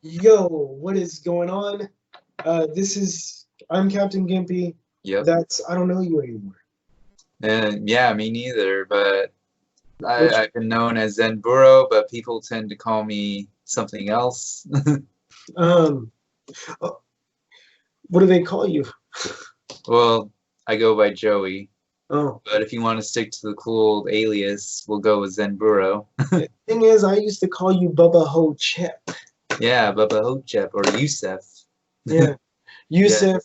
Yo, what is going on? I'm Captain Gimpy. Yep. I don't know you anymore. Yeah, me neither, but Which- I've been known as Zenburo, but people tend to call me something else. Um, what do they call you? Well, I go by Joey, Oh, but if you want to stick to the cool alias, we'll go with Zenburo. the thing is, I used to call you Bubba Ho Chep. Yeah, Baba Hotep or Yusef. Yeah, Yusuf,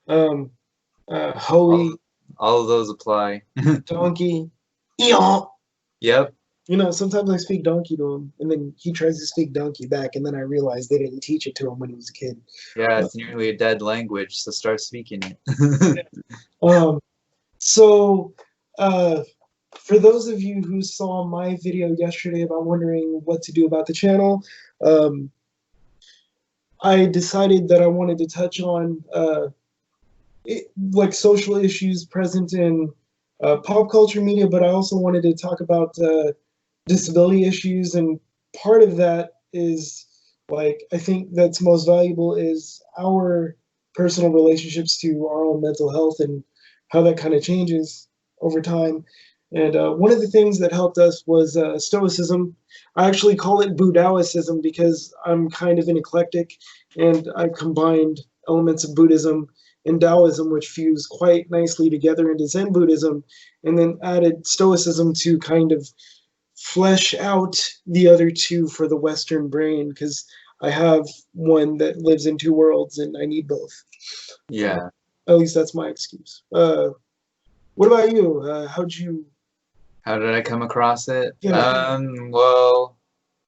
Hoey, All of those apply. Donkey, Eon. Yep. You know, sometimes I speak donkey to him, and then he tries to speak donkey back, and then I realize they didn't teach it to him when he was a kid. Yeah, it's nearly a dead language, so start speaking it. So, for those of you who saw my video yesterday about wondering what to do about the channel, I decided that I wanted to touch on like social issues present in pop culture media, but I also wanted to talk about disability issues, and part of that is like I think that's most valuable is our personal relationships to our own mental health and how that kind of changes over time. And one of the things that helped us was Stoicism. I actually call it Buddhaism because I'm kind of an eclectic, and I combined elements of Buddhism and Taoism, which fuse quite nicely together into Zen Buddhism, and then added Stoicism to kind of flesh out the other two for the Western brain, because I have one that lives in two worlds and I need both. Yeah. At least that's my excuse. What about you? How did I come across it? Yeah. Well,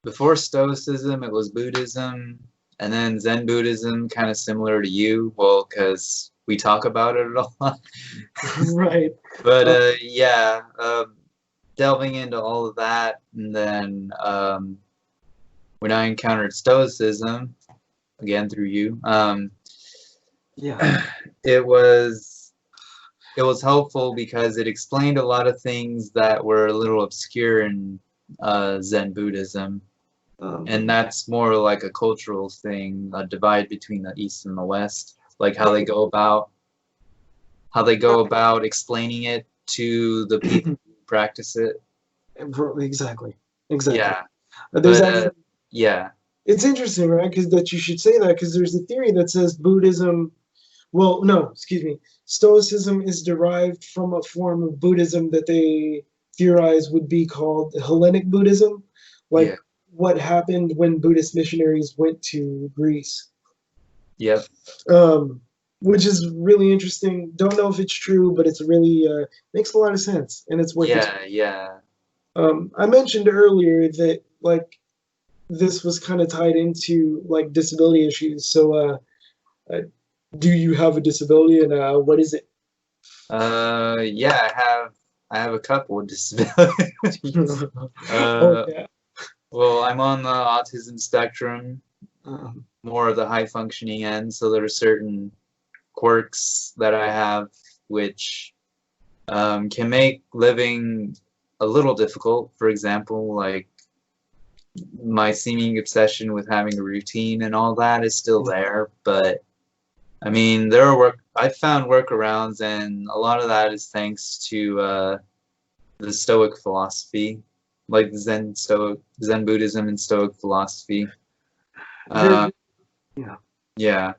before Stoicism, it was Buddhism, and then Zen Buddhism, kind of similar to you. Well, because we talk about it a lot. Right. But yeah, delving into all of that, and then when I encountered Stoicism, again through you, Yeah. it was helpful because it explained a lot of things that were a little obscure in Zen Buddhism. And that's more like a cultural thing, a divide between the East and the West, like how they go about explaining it to the people who practice it. Exactly. Yeah. There's But, actually, yeah. it's interesting, right? Because that you should say that, because there's a theory that says Buddhism. Well, no, excuse me. Stoicism is derived from a form of Buddhism that they theorize would be called Hellenic Buddhism, like Yeah. what happened when Buddhist missionaries went to Greece. Yep. Which is really interesting. Don't know if it's true, but it's really makes a lot of sense, and it's worth it. Yeah. I mentioned earlier that like this was kind of tied into like disability issues. So, do you have a disability, and what is it? Yeah, I have a couple of disabilities. Oh yeah. Well, I'm on the autism spectrum, Um, more of the high functioning end, so there are certain quirks that I have which can make living a little difficult. For example, like my seeming obsession with having a routine and all that is still there, but I mean, I've found workarounds, and a lot of that is thanks to the Stoic philosophy, like Zen Buddhism and Stoic philosophy. yeah. Yeah.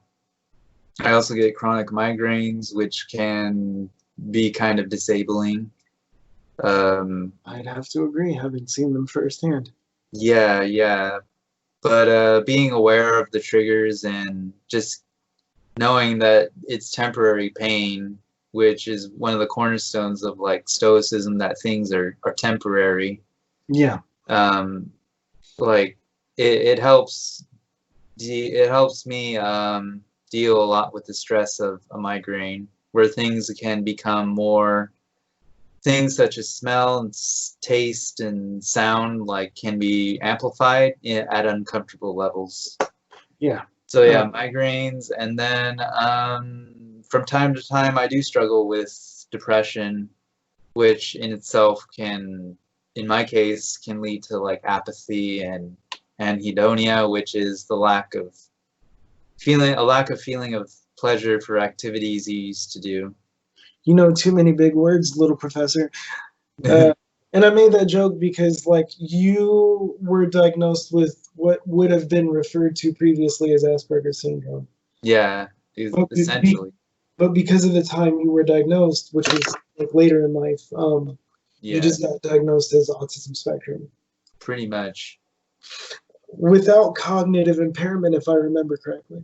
I also get chronic migraines, which can be kind of disabling. I'd have to agree, having seen them firsthand. Yeah. But being aware of the triggers and just knowing that it's temporary pain, which is one of the cornerstones of like Stoicism, that things are temporary. Yeah. Like it helps me deal a lot with the stress of a migraine, where things can become more, things such as smell and taste and sound, like, can be amplified at uncomfortable levels. Yeah. So yeah, migraines, and then from time to time I do struggle with depression, which in itself can, in my case, can lead to like apathy and anhedonia, which is the lack of feeling of pleasure for activities you used to do. You know too many big words, little professor. And I made that joke because, like, you were diagnosed with what would have been referred to previously as Asperger's syndrome. Yeah, But, essentially. but because of the time you were diagnosed, which was like later in life, you Yeah, just got diagnosed as autism spectrum pretty much. without cognitive impairment, if I remember correctly.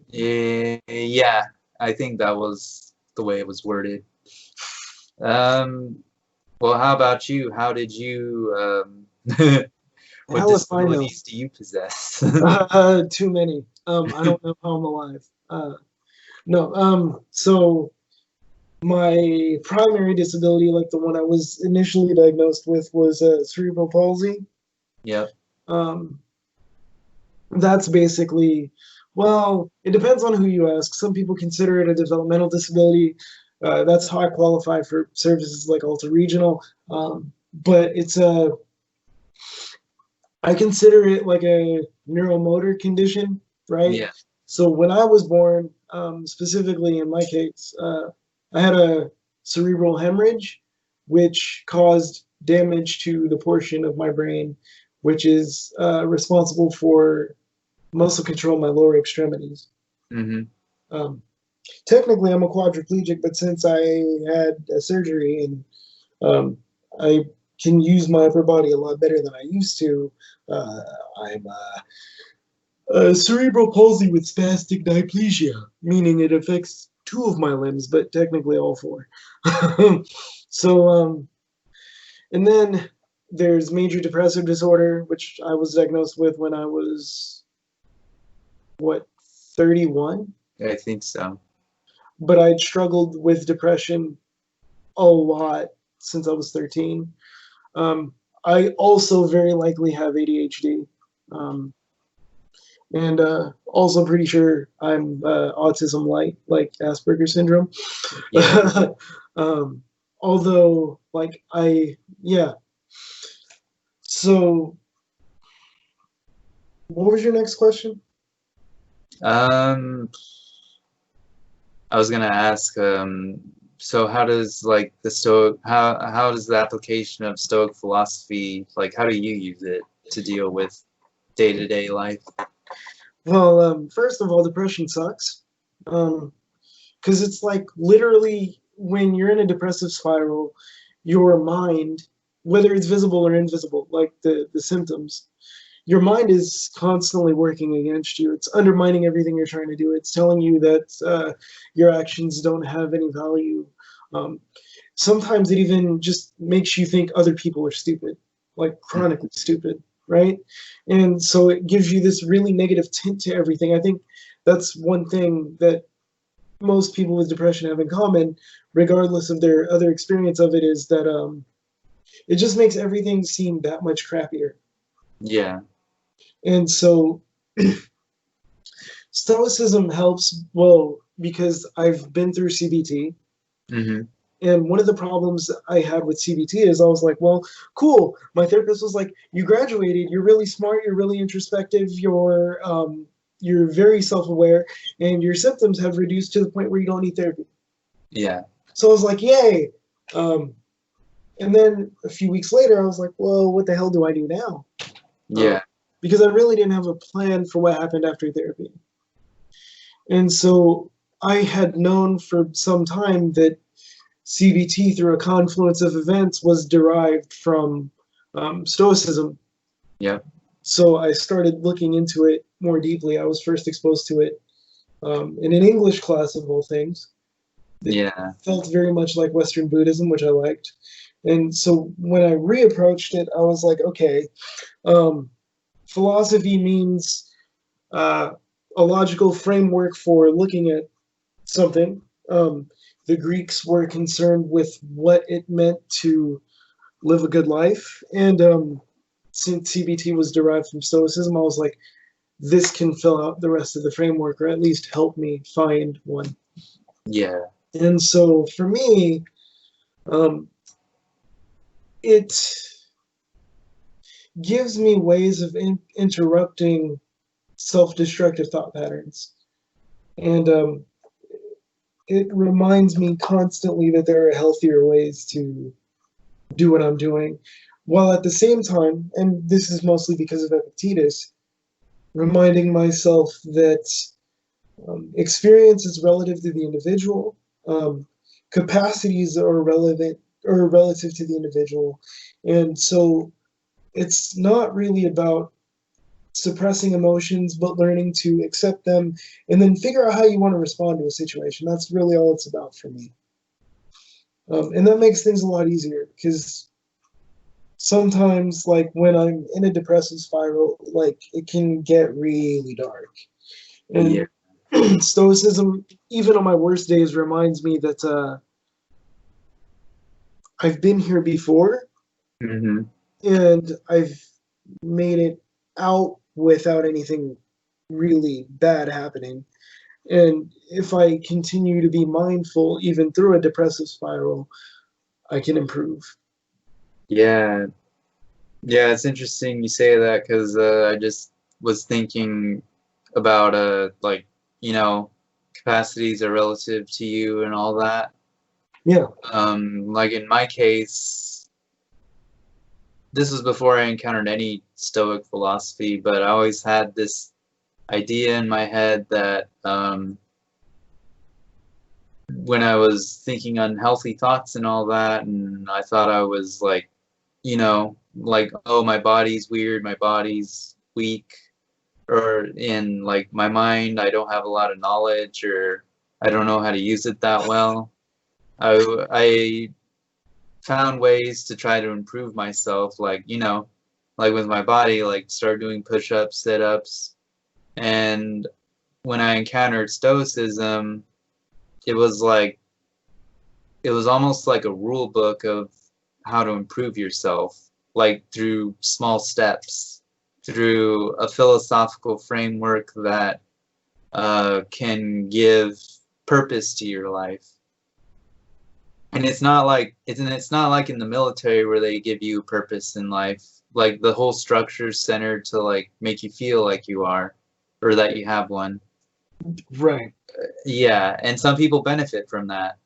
Yeah, I think that was the way it was worded. Well, how about you? How did you, what Hell if I know. disabilities do you possess? Too many. I don't know how I'm alive. No. So my primary disability, like the one I was initially diagnosed with, was cerebral palsy. Yep. Um, that's basically, well, it depends on who you ask. Some people consider it a developmental disability. That's how I qualify for services like Alta Regional. But I consider it like a neuromotor condition, right? Yeah. So when I was born, specifically in my case, I had a cerebral hemorrhage, which caused damage to the portion of my brain which is responsible for muscle control in my lower extremities. Mm-hmm. Technically, I'm a quadriplegic, but since I had a surgery and I can use my upper body a lot better than I used to, uh, I'm cerebral palsy with spastic diplegia, meaning it affects two of my limbs, but technically all four. So, and then there's major depressive disorder, which I was diagnosed with when I was, what, 31? I think so. But I'd struggled with depression a lot since I was 13. I also very likely have ADHD. And also pretty sure I'm autism light, like Asperger's syndrome. Yeah. Although, like, yeah. So, what was your next question? I was gonna ask, so how does like the Stoic, how does the application of Stoic philosophy, like how do you use it to deal with day-to-day life? Well, first of all, depression sucks. Because it's like literally when you're in a depressive spiral, your mind, whether it's visible or invisible, like the symptoms, your mind is constantly working against you. It's undermining everything you're trying to do. It's telling you that your actions don't have any value. Um, Sometimes it even just makes you think other people are stupid, like chronically stupid, right? And so it gives you this really negative tint to everything. I think that's one thing that most people with depression have in common, regardless of their other experience of it, is that it just makes everything seem that much crappier. Yeah. And so Stoicism helps, well, because I've been through CBT. Mm-hmm. And one of the problems I had with CBT is I was like, well, cool. My therapist was like, you graduated, you're really smart, you're really introspective, you're very self-aware, and your symptoms have reduced to the point where you don't need therapy. Yeah. So I was like, yay. And then a few weeks later, I was like, well, what the hell do I do now? Yeah. Because I really didn't have a plan for what happened after therapy. And so I had known for some time that CBT, through a confluence of events, was derived from Stoicism. Yeah. So I started looking into it more deeply. I was first exposed to it in an English class of all things. It Yeah. felt very much like Western Buddhism, which I liked. And so when I reapproached it, I was like, okay, philosophy means a logical framework for looking at something. The Greeks were concerned with what it meant to live a good life. And since CBT was derived from Stoicism, I was like, this can fill out the rest of the framework, or at least help me find one. Yeah. And so for me, it gives me ways of interrupting self-destructive thought patterns. And it reminds me constantly that there are healthier ways to do what I'm doing, while at the same time, and this is mostly because of Epictetus, reminding myself that experience is relative to the individual, capacities are relevant or relative to the individual, and so it's not really about suppressing emotions, but learning to accept them and then figure out how you want to respond to a situation. That's really all it's about for me. And that makes things a lot easier because sometimes, like when I'm in a depressive spiral, like it can get really dark. Yeah. And Stoicism, even on my worst days, reminds me that I've been here before Mm-hmm. and I've made it out without anything really bad happening. And if I continue to be mindful, even through a depressive spiral, I can improve. Yeah. Yeah, it's interesting you say that because I just was thinking about like, you know, capacities are relative to you and all that. Yeah. Like in my case, this was before I encountered any Stoic philosophy, but I always had this idea in my head that when I was thinking unhealthy thoughts and all that, and I thought I was like, you know, like, oh, my body's weird, my body's weak, or in like my mind, I don't have a lot of knowledge, or I don't know how to use it that well. I found ways to try to improve myself, like, you know, like with my body, like start doing push-ups, sit-ups, and when I encountered Stoicism, it was like it was almost like a rule book of how to improve yourself, like through small steps, through a philosophical framework that can give purpose to your life. And it's not like it's not like in the military where they give you purpose in life. Like the whole structure is centered to like make you feel like you are, or that you have one. Right. Yeah, and some people benefit from that.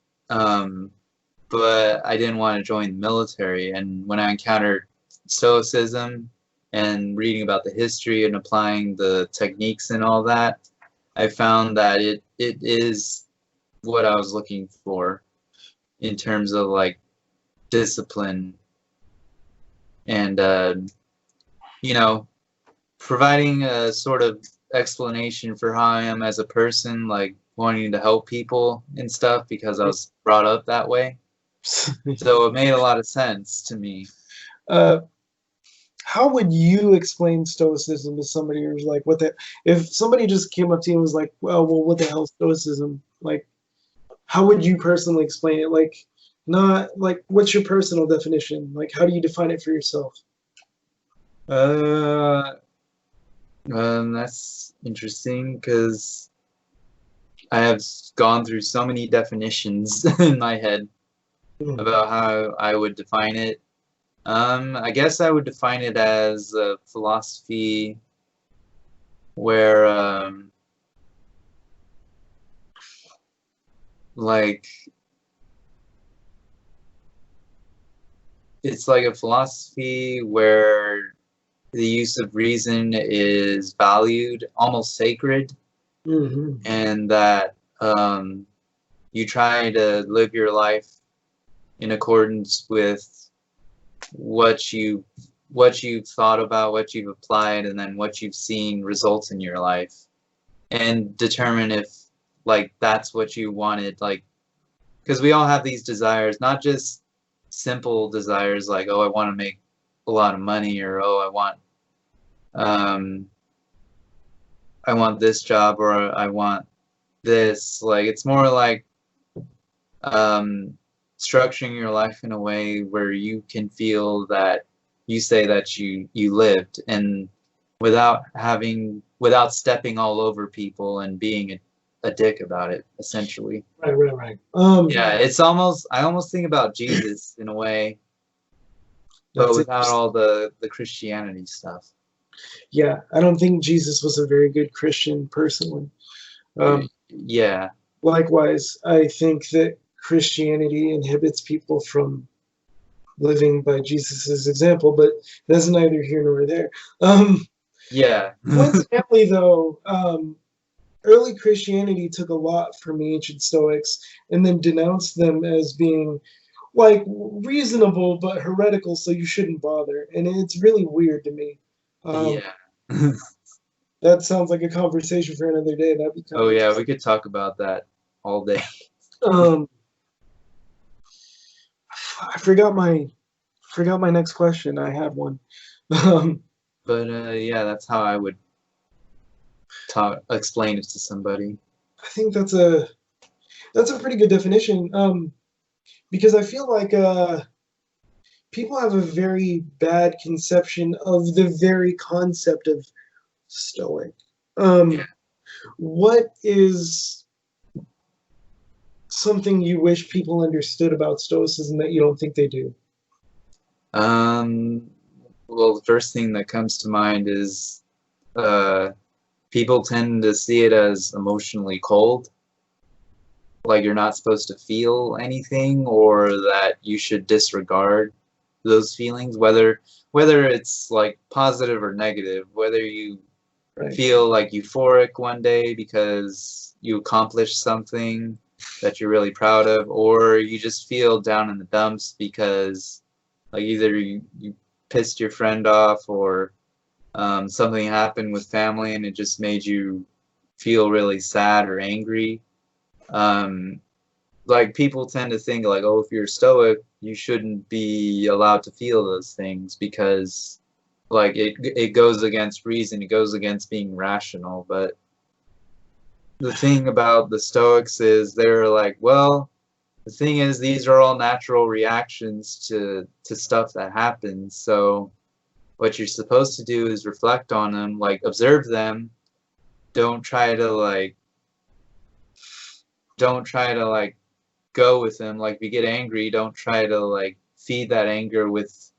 But I didn't want to join the military. And when I encountered Stoicism and reading about the history and applying the techniques and all that, I found that it is what I was looking for in terms of like discipline and you know, providing a sort of explanation for how I am as a person, like wanting to help people and stuff because I was brought up that way. So it made a lot of sense to me. uh, how would you explain Stoicism to somebody who's like, what the, if somebody just came up to you and was like, well, what the hell is Stoicism? Like, how would you personally explain it? Like, not like, what's your personal definition? Like, how do you define it for yourself? Uh, that's interesting because I have gone through so many definitions in my head about how I would define it. I guess I would define it as a philosophy where, like, it's like a philosophy where the use of reason is valued, almost sacred, and that you try to live your life in accordance with what you've thought about, what you've applied, and then what you've seen results in your life, and determine if like that's what you wanted, like because we all have these desires, not just simple desires like, oh, I want to make a lot of money, or oh, I want this job, or I want this. Like it's more like structuring your life in a way where you can feel that you say that you lived, and without stepping all over people and being a dick about it, essentially. Right. Yeah, I almost think about Jesus in a way, but That's without interesting. all the Christianity stuff. Yeah, I don't think Jesus was a very good Christian personally. Yeah. Likewise, I think that Christianity inhibits people from living by Jesus's example, but that's neither here nor there. Yeah. Coincidentally, though, early Christianity took a lot from the ancient Stoics and then denounced them as being like reasonable but heretical, so you shouldn't bother. And it's really weird to me. Yeah. That sounds like a conversation for another day. That'd be kind Oh of yeah, interesting. we could talk about that all day. Um, I forgot my next question. I had one. Um, But yeah, that's how I would explain it to somebody. I think that's a pretty good definition. Because I feel like people have a very bad conception of the very concept of Stoic. Yeah. What is something you wish people understood about Stoicism that you don't think they do? Well, the first thing that comes to mind is people tend to see it as emotionally cold, like you're not supposed to feel anything, or that you should disregard those feelings, whether it's like positive or negative, whether you Right. feel like euphoric one day because you accomplished something that you're really proud of, or you just feel down in the dumps because like either you pissed your friend off, or something happened with family and it just made you feel really sad or angry. Like people tend to think like, oh, if you're stoic, you shouldn't be allowed to feel those things because like it goes against reason, it goes against being rational. But the thing about the Stoics is they're like, well, the thing is these are all natural reactions to stuff that happens. So what you're supposed to do is reflect on them, like observe them. Don't try to go with them. Like if you get angry, don't try to like feed that anger with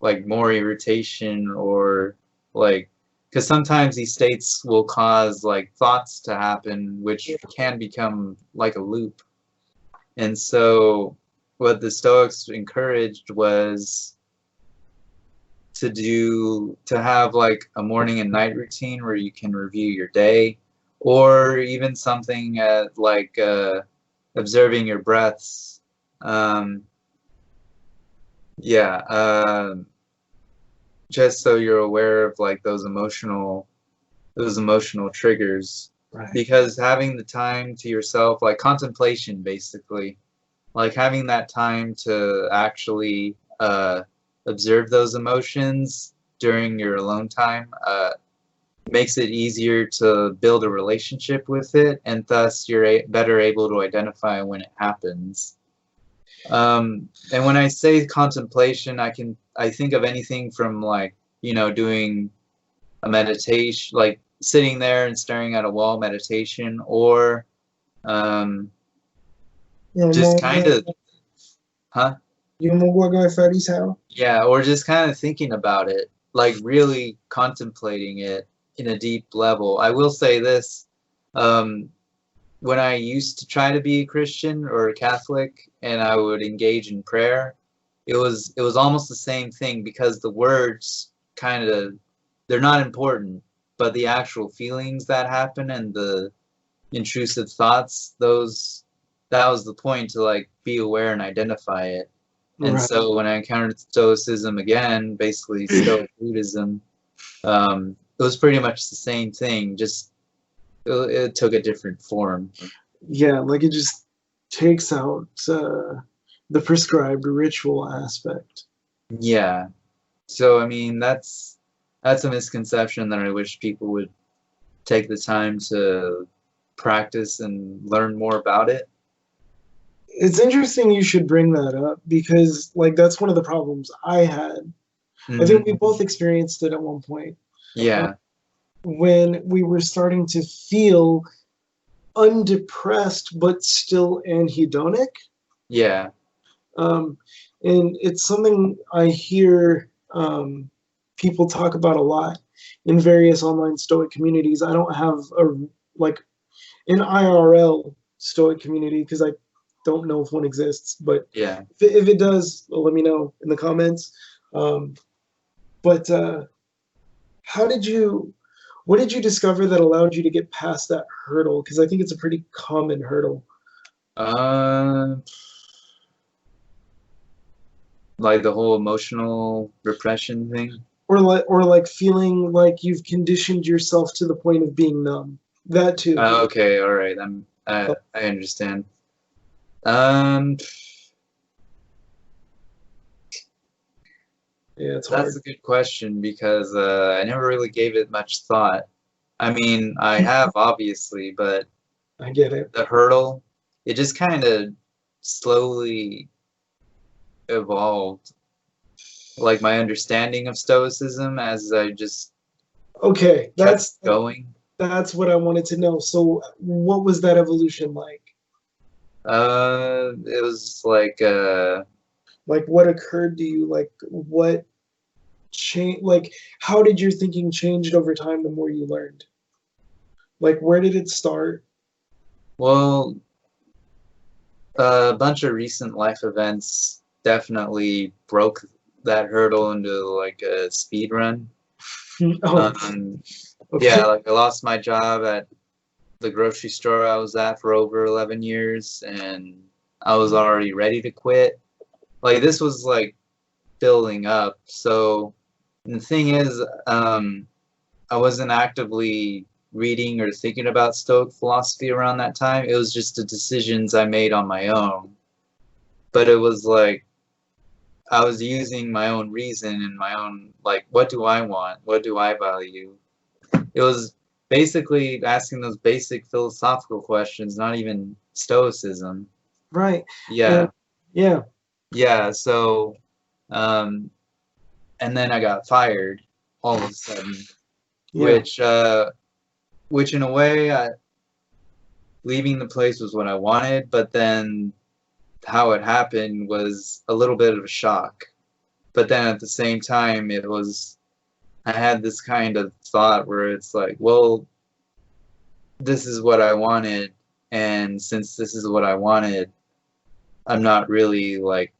like more irritation, or like, because sometimes these states will cause like thoughts to happen which can become like a loop. And so what the Stoics encouraged was to have like a morning and night routine where you can review your day, or even something like observing your breaths. Yeah, just so you're aware of like those emotional triggers. Right. Because having the time to yourself, like contemplation basically, like having that time to actually observe those emotions during your alone time makes it easier to build a relationship with it, and thus you're better able to identify when it happens. And when I say contemplation, I think of anything from like, doing a meditation, like sitting there and staring at a wall meditation, or just kind of, huh? Yeah, or just kind of thinking about it, like really contemplating it in a deep level. I will say this, when I used to try to be a Christian or a Catholic and I would engage in prayer, it was almost the same thing, because the words they're not important, but the actual feelings that happen and the intrusive thoughts, that was the point, to like be aware and identify it. And Right. so when I encountered Stoicism again, basically Stoic Buddhism, it was pretty much the same thing, just it took a different form. Yeah, like it just takes out the prescribed ritual aspect. Yeah. So I mean, that's a misconception that I wish people would take the time to practice and learn more about it. It's interesting you should bring that up, because like that's one of the problems I had. I think we both experienced it at one point. Yeah. when we were starting to feel undepressed but still anhedonic. Yeah. Um, and it's something I hear people talk about a lot in various online Stoic communities. I don't have a like an IRL Stoic community because I don't know if one exists, but Yeah. if it does, well, let me know in the comments. Um, but how did you, what did you discover that allowed you to get past that hurdle? Because I think it's a pretty common hurdle. Uh, like the whole emotional repression thing. Or like feeling like you've conditioned yourself to the point of being numb. That too. Okay, all right. I understand. Um, Yeah, it's that's hard. a good question because I never really gave it much thought. I mean, I have obviously, but I get it. the hurdle, it just kind of slowly evolved. Like my understanding of Stoicism as I just Okay, kept going. that's what I wanted to know. So, what was that evolution like? It was like Like, what occurred to you? Like, what change? Like, how did your thinking change over time the more you learned? Like, where did it start? well, a bunch of recent life events definitely broke that hurdle into like a speed run. Oh, Um, okay. yeah, like I lost my job at the grocery store I was at for over 11 years, and I was already ready to quit. Like this was like building up. So the thing is, I wasn't actively reading or thinking about Stoic philosophy around that time. It was just the decisions I made on my own. But it was like I was using my own reason and my own, like, what do I want? What do I value? It was basically asking those basic philosophical questions, not even Stoicism. Right. And Yeah, yeah, yeah. So, um, and then I got fired all of a sudden, yeah. which, which in a way, leaving the place was what I wanted, but then how it happened was a little bit of a shock. But then at the same time, I had this kind of thought where it's like, well, this is what I wanted, and since this is what I wanted, I'm not really like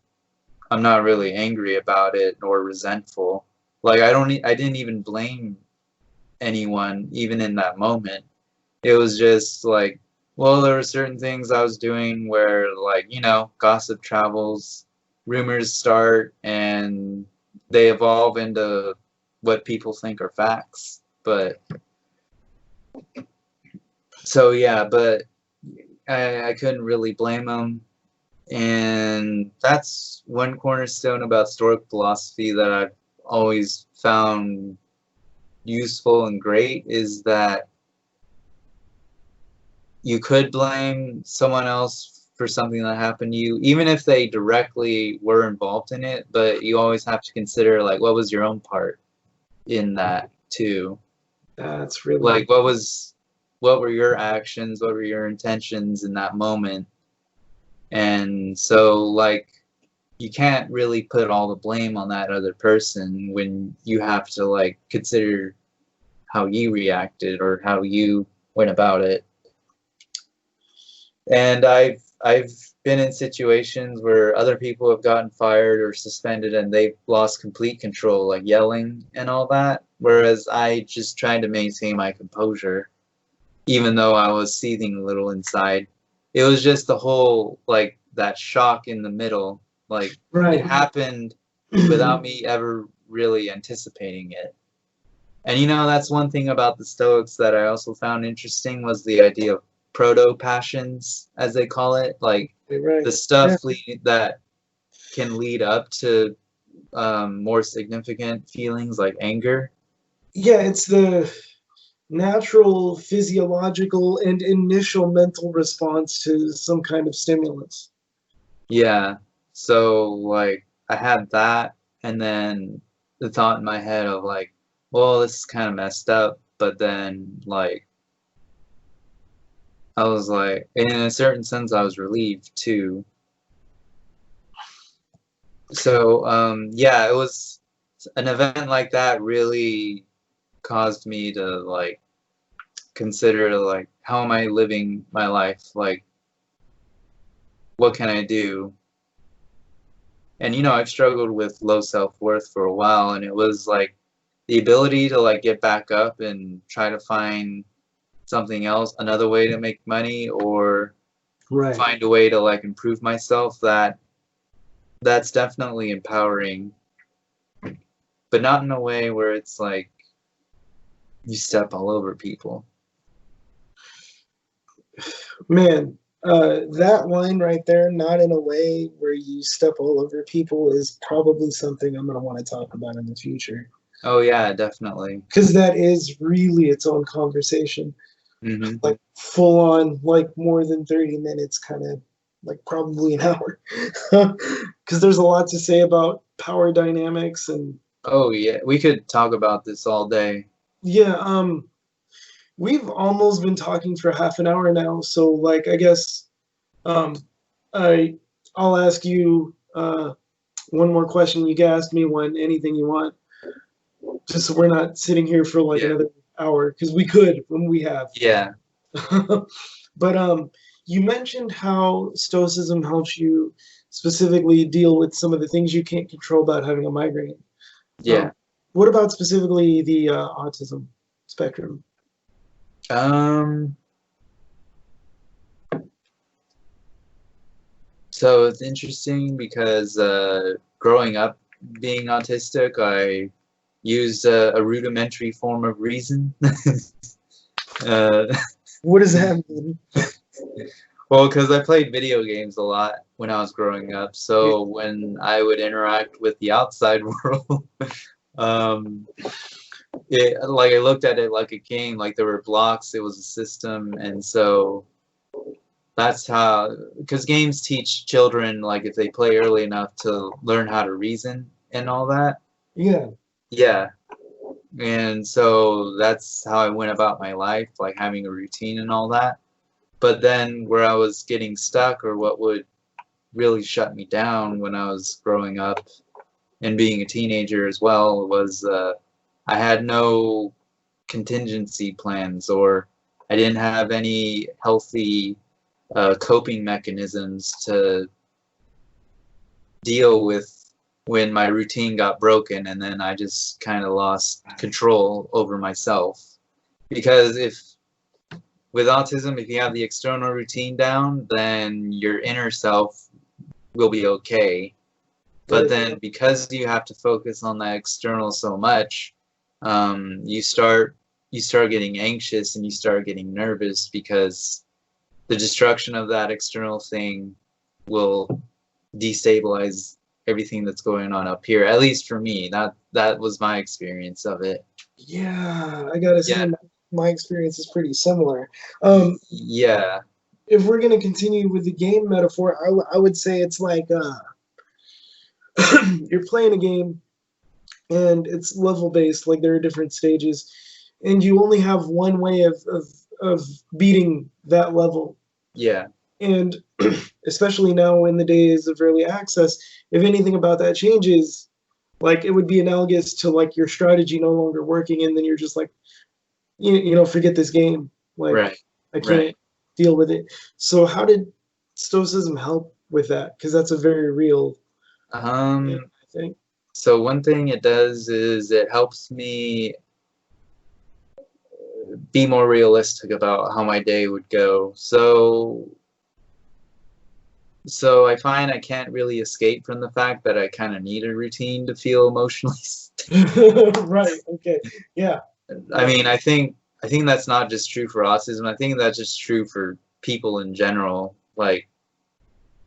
I'm not really angry about it nor resentful. Like I didn't even blame anyone even in that moment. It was just like, well, there were certain things I was doing where like, gossip travels, rumors start, and they evolve into what people think are facts. But so yeah, but I couldn't really blame them. And that's one cornerstone about Stoic philosophy that I've always found useful and great is that you could blame someone else for something that happened to you, even if they directly were involved in it, but you always have to consider like what was your own part in that too. That's really Like what were your actions, what were your intentions in that moment? And so like you can't really put all the blame on that other person when you have to like consider how you reacted or how you went about it. And I've been in situations where other people have gotten fired or suspended and they've lost complete control, like yelling and all that, whereas I just tried to maintain my composure even though I was seething a little inside. It was just the whole like that shock in the middle. Like it right. happened without me ever really anticipating it. And that's one thing about the Stoics that I also found interesting was the idea of proto passions, as they call it, like Right. the Yeah. stuff that can lead up to more significant feelings like anger. Yeah, it's the natural physiological and initial mental response to some kind of stimulus. Yeah. So like I had that, and then the thought in my head of like, well, this is kind of messed up, but then like I was like, in a certain sense, I was relieved too. So yeah, it was an event like that really caused me to like consider like how am I living my life? Like what can I do? And you know, I've struggled with low self-worth for a while, and it was like the ability to like get back up and try to find something else, another way to make money or Right. find a way to like improve myself, that's definitely empowering, but not in a way where it's like you step all over people. Man, that line right there, not in a way where you step all over people, is probably something I'm going to want to talk about in the future. Oh yeah, definitely. Because that is really its own conversation. Hmm. Like full on, like more than 30 minutes, kind of like probably an hour. Because there's a lot to say about power dynamics and Oh yeah, we could talk about this all day. yeah, we've almost been talking for half an hour now, so like I guess um I I'll ask you one more question. You can ask me one, anything you want, just so we're not sitting here for like Yeah. another hour, because we could when we have. Yeah. But you mentioned how Stoicism helps you specifically deal with some of the things you can't control about having a migraine. Yeah. What about specifically the autism spectrum? Um, so it's interesting because growing up being autistic, I used a rudimentary form of reason. uh, What does that mean? well, because I played video games a lot when I was growing up, so when I would interact with the outside world, um, like I looked at it like a game, like there were blocks, it was a system, and so that's how, because games teach children, like if they play early enough, to learn how to reason and all that. Yeah. Yeah, and so that's how I went about my life, like having a routine and all that. But then where I was getting stuck, or what would really shut me down when I was growing up and being a teenager as well, was I had no contingency plans, or I didn't have any healthy coping mechanisms to deal with when my routine got broken, and then I just kind of lost control over myself. Because if with autism, if you have the external routine down, then your inner self will be okay. But then because you have to focus on that external so much, you start getting anxious and you start getting nervous, because the destruction of that external thing will destabilize everything that's going on up here. At least for me, that was my experience of it. Yeah, I gotta say, Yeah. my experience is pretty similar. Yeah. If we're gonna continue with the game metaphor, I would say it's like you're playing a game and it's level based, like there are different stages, and you only have one way of beating that level. Yeah. And especially now in the days of early access, if anything about that changes, like it would be analogous to like your strategy no longer working, and then you're just like, you know, forget this game. Like Right. I can't Right. deal with it. So how did Stoicism help with that? Because that's a very real thing, I think. So one thing it does is it helps me be more realistic about how my day would go. So I find I can't really escape from the fact that I kind of need a routine to feel emotionally stable. Right. Okay. Yeah. I mean, I think that's not just true for autism. I think that's just true for people in general. Like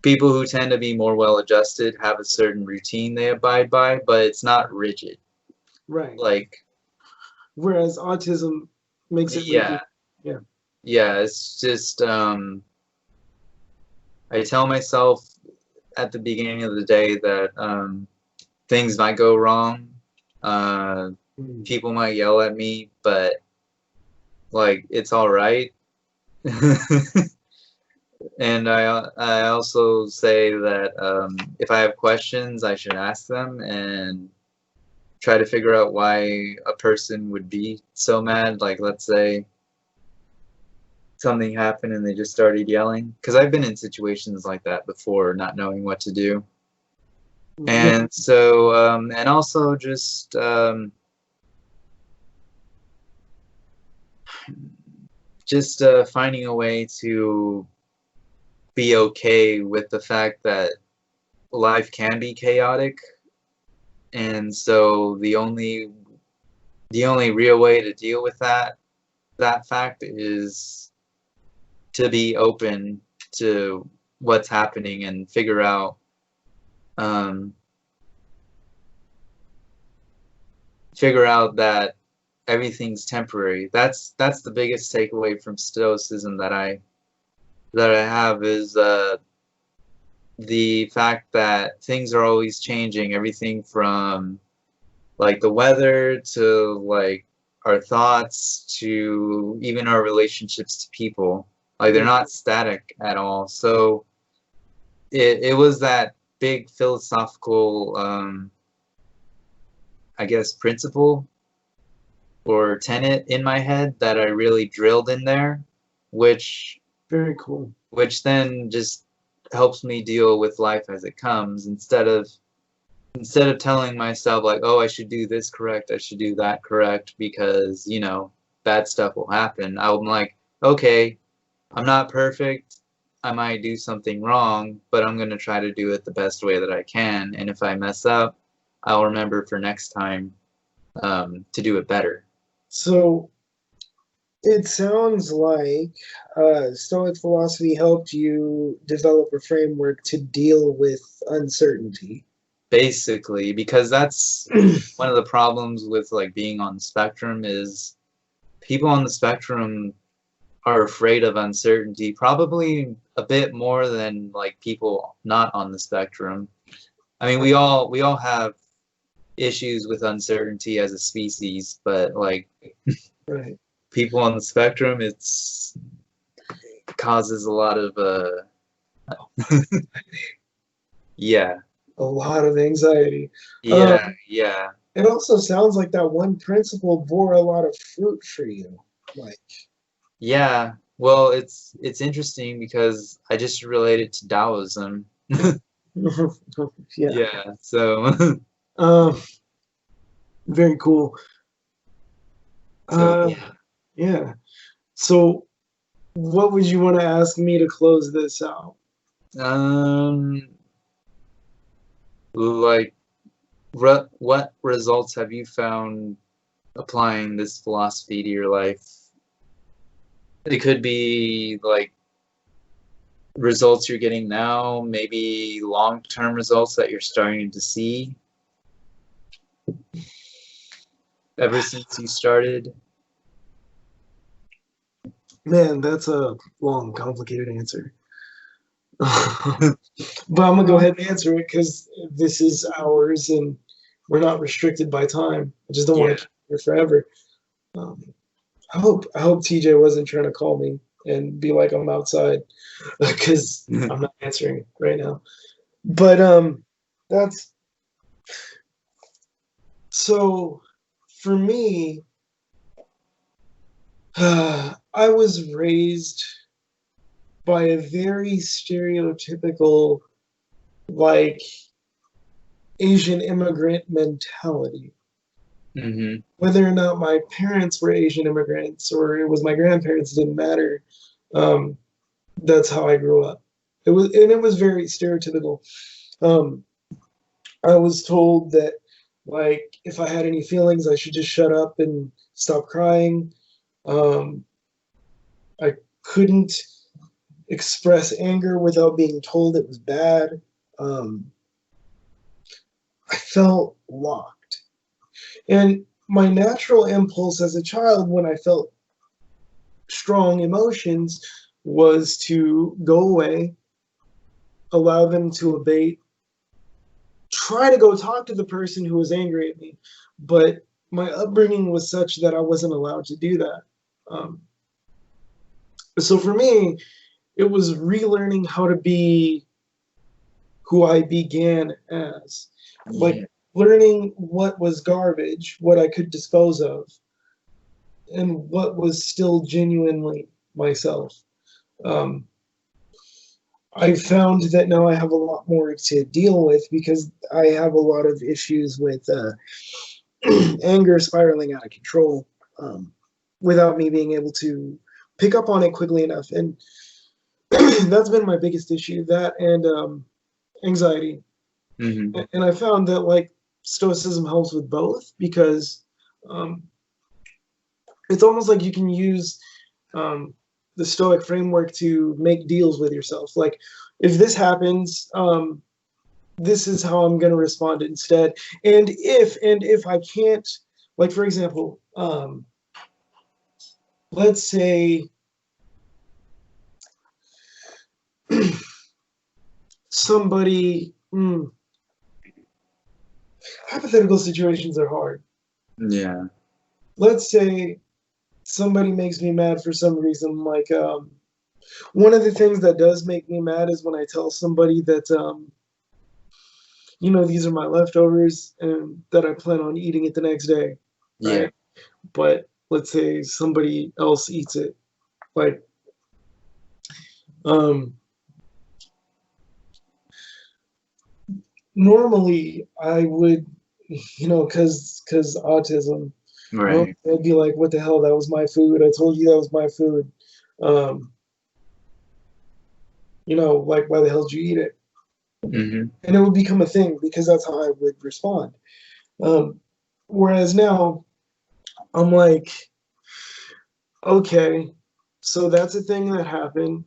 people who tend to be more well-adjusted have a certain routine they abide by, but it's not rigid. Right. Like, Whereas autism makes it yeah, rigid. Yeah. yeah, it's just I tell myself at the beginning of the day that things might go wrong. People might yell at me, but like it's all right. And I also say that if I have questions, I should ask them and try to figure out why a person would be so mad. Like, let's say something happened and they just started yelling. Because I've been in situations like that before, not knowing what to do. And so, and also just finding a way to be okay with the fact that life can be chaotic, and so the only real way to deal with that fact is to be open to what's happening and figure out that everything's temporary. That's the biggest takeaway from Stoicism that I have is the fact that things are always changing. Everything from like the weather to like our thoughts to even our relationships to people. Like they're not static at all. So it was that big philosophical I guess principle or tenet in my head that I really drilled in there, which very cool. Which then just helps me deal with life as it comes instead of telling myself like, oh, I should do this correct, I should do that correct because, you know, bad stuff will happen. I'm like, okay, I'm not perfect. I might do something wrong, but I'm going to try to do it the best way that I can. And if I mess up, I'll remember for next time to do it better. So it sounds like Stoic philosophy helped you develop a framework to deal with uncertainty. Basically, because that's one of the problems with like being on the spectrum is people on the spectrum are afraid of uncertainty, probably a bit more than like people not on the spectrum. I mean, we all have issues with uncertainty as a species, but like right. People on the spectrum, it causes a lot of yeah, a lot of anxiety. Yeah. It also sounds like that one principle bore a lot of fruit for you. Like, yeah. Well, it's interesting because I just related to Taoism. Yeah. So. Very cool. So, yeah. So, what would you want to ask me to close this out? Like, what results have you found applying this philosophy to your life? It could be like results you're getting now, maybe long-term results that you're starting to see ever since you started. Man, that's a long, complicated answer. But I'm gonna go ahead and answer it because this is ours and we're not restricted by time. I just don't want to keep it here forever. I hope TJ wasn't trying to call me and be like I'm outside because I'm not answering right now. But that's so for me. I was raised by a very stereotypical, like, Asian immigrant mentality. Mm-hmm. Whether or not my parents were Asian immigrants or it was my grandparents, didn't matter. That's how I grew up. It was very stereotypical. I was told that, like, if I had any feelings, I should just shut up and stop crying. I couldn't express anger without being told it was bad. I felt locked. And my natural impulse as a child when I felt strong emotions was to go away, allow them to abate, try to go talk to the person who was angry at me, but my upbringing was such that I wasn't allowed to do that. Um, so for me, it was relearning how to be who I began as, like Yeah. learning what was garbage, what I could dispose of, and what was still genuinely myself. Um, I found that now I have a lot more to deal with because I have a lot of issues with anger spiraling out of control without me being able to pick up on it quickly enough. And that's been my biggest issue, that and anxiety. Hmm. And I found that like Stoicism helps with both because um, it's almost like you can use um, the Stoic framework to make deals with yourself. Like, if this happens, this is how I'm going to respond instead. And if I can't, like for example, let's say somebody, hypothetical situations are hard. Yeah. Let's say somebody makes me mad for some reason. Like one of the things that does make me mad is when I tell somebody that these are my leftovers and that I plan on eating it the next day, Yeah. right? But let's say somebody else eats it. Like um normally I would, cause autism, Right. I'd be like, what the hell, that was my food. I told you that was my food. Um, like, why the hell did you eat it? Hmm. And it would become a thing because that's how I would respond. Um, whereas now I'm like, okay, so that's a thing that happened.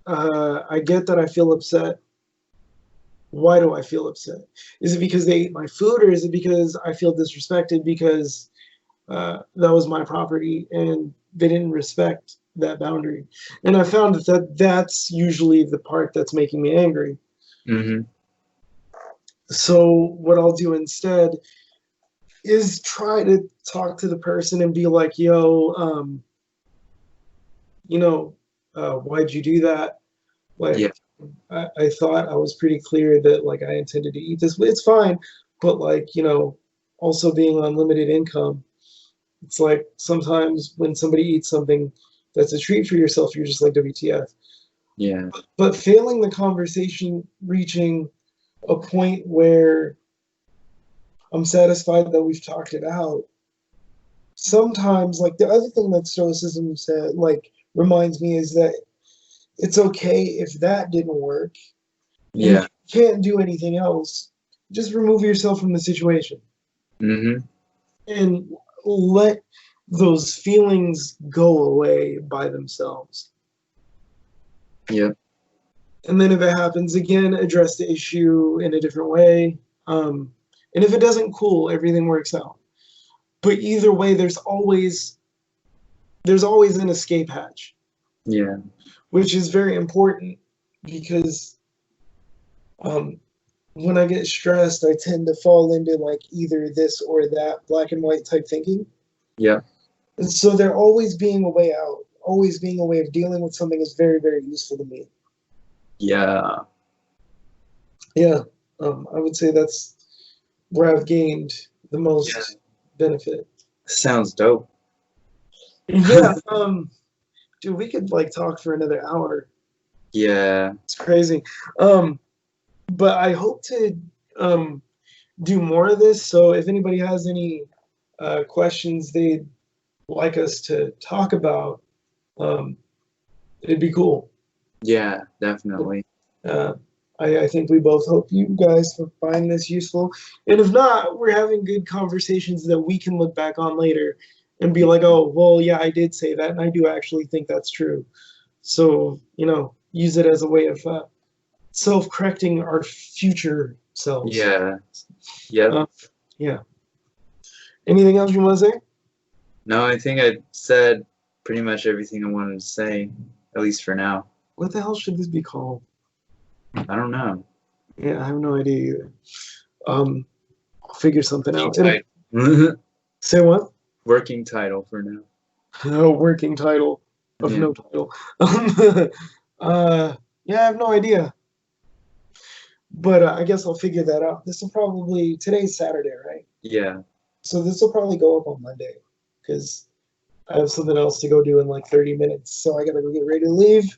I get that I feel upset. Why do I feel upset? Is it because they ate my food, or is it because I feel disrespected because that was my property and they didn't respect that boundary? And I found that's usually the part that's making me angry. Hmm. So what I'll do instead is try to talk to the person and be like, yo, why'd you do that? Yeah. Like, I thought I was pretty clear that like I intended to eat this. It's fine, but like, also being on limited income, it's like sometimes when somebody eats something that's a treat for yourself, you're just like WTF. Yeah. But failing the conversation, reaching a point where I'm satisfied that we've talked it out. Sometimes, like the other thing that Stoicism said, like reminds me is that it's okay if that didn't work. And if Yeah. you can't do anything else, just remove yourself from the situation Hmm. and let those feelings go away by themselves. Yep. And then if it happens again, address the issue in a different way. And if it doesn't, cool, everything works out. But either way, there's always an escape hatch, Yeah. which is very important because um, when I get stressed, I tend to fall into like either this or that black and white type thinking. Yep. And so there always being a way out, always being a way of dealing with something is very, very useful to me. Yeah. Yeah, I would say that's where I've gained the Yeah. most benefit. Sounds dope. Yeah, dude, we could like talk for another hour. Yeah. It's crazy. Um, but I hope to um, do more of this. So if anybody has any questions they'd like us to talk about, um, it'd be cool. Yeah. Definitely. Uh, I think we both hope you guys find this useful. And if not, we're having good conversations that we can look back on later and be like, oh, well, yeah, I did say that. And I do actually think that's true. So, use it as a way of self correcting our future selves. Yeah. Yep. Uh, yeah. Anything else you want to say? No, I think I said pretty much everything I wanted to say, at least for now. What the hell should this be called? I don't know. Yeah, I have no idea either. I'll figure something Hang out. tight. Say what? Working title for now. No working title of Yeah. no title. Yeah, I have no idea. But I guess I'll figure that out. This will probably, today's Saturday, right? Yeah. So this will probably go up on Monday because I have something else to go do in like 30 minutes. So I gotta go get ready to leave.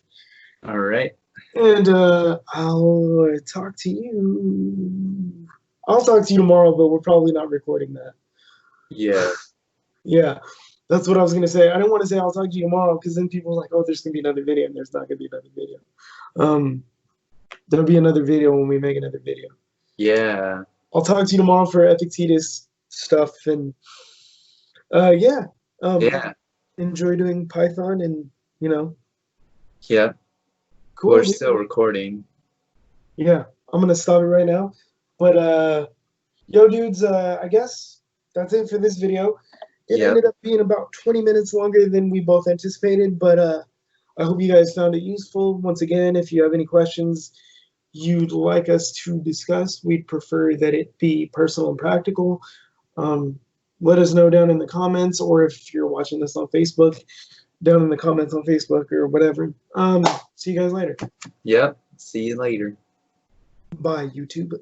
All right. And I'll talk to you. I'll talk to you tomorrow, but we're probably not recording that. Yeah. Yeah, that's what I was gonna say. I didn't want to say I'll talk to you tomorrow because then people are like, oh, there's gonna be another video, and there's not gonna be another video. There'll be another video when we make another video. Yeah. I'll talk to you tomorrow for Epictetus stuff, and yeah. Yeah. Enjoy doing Python, and you know, Yeah. cool. We're still recording. Yeah, I'm gonna stop it right now. But yo, dudes, I guess that's it for this video. It Yep. ended up being about 20 minutes longer than we both anticipated, but I hope you guys found it useful. Once again, if you have any questions you'd like us to discuss, we'd prefer that it be personal and practical. Let us know down in the comments, or if you're watching this on Facebook, down in the comments on Facebook or whatever. See you guys later. Yep. See you later. Bye, YouTube.